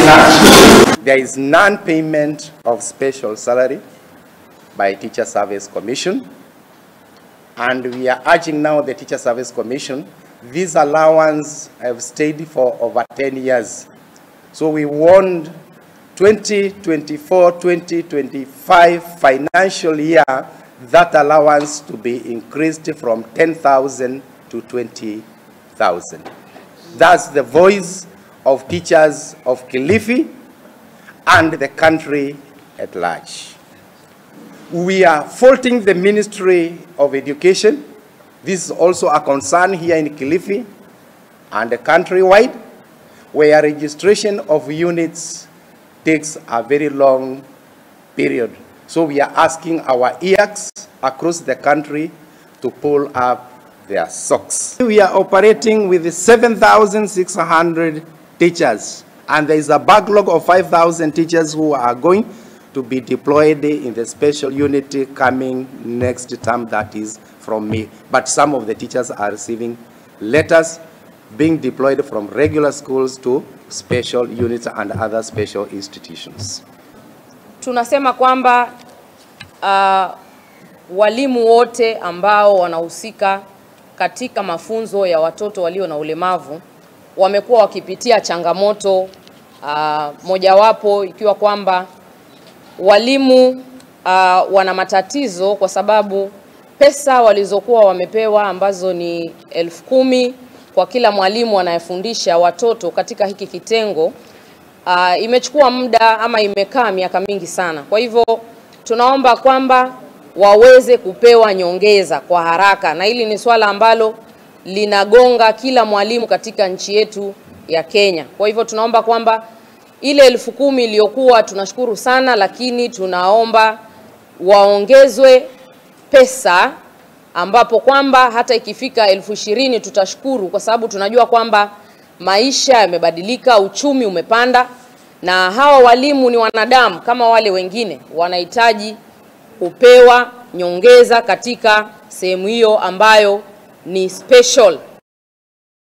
There is non-payment of special salary by Teacher Service Commission, and we are urging now the Teacher Service Commission. This allowance have stayed for over 10 years. So we want 2024-2025 financial year that allowance to be increased from 10,000 to 20,000. That's the voice of teachers of Kilifi and the country at large. We are faulting the Ministry of Education. This is also a concern here in Kilifi and countrywide, where registration of units takes a very long period. So we are asking our EACs across the country to pull up their socks. We are operating with 7,600 teachers, and there is a backlog of 5,000 teachers who are going to be deployed in the special unit coming next term, that is from May. But some of the teachers are receiving letters being deployed from regular schools to special units and other special institutions. Tunasema kwamba walimu wote ambao wanahusika katika mafunzo ya watoto walio na ulemavu wamekuwa wakipitia changamoto mojawapo ikiwa kwamba walimu wana matatizo kwa sababu pesa walizokuwa wamepewa ambazo ni 10,000 kwa kila mwalimu anayefundisha watoto katika hiki kitengo imechukua muda ama imekaa miaka mingi sana. Kwa hivyo tunaomba kwamba waweze kupewa nyongeza kwa haraka, na hili ni swala ambalo linagonga kila mwalimu katika nchi yetu ya Kenya. Kwa hivyo tunaomba kwamba ile 10,000 iliyokuwa, tunashukuru sana, lakini tunaomba waongezwe pesa, ambapo kwamba hata ikifika 20,000 tutashukuru, kwa sababu tunajua kwamba maisha yamebadilika, uchumi umepanda, na hawa walimu ni wanadamu kama wale wengine, wanahitaji kupewa nyongeza katika sehemu hiyo ambayo ni special.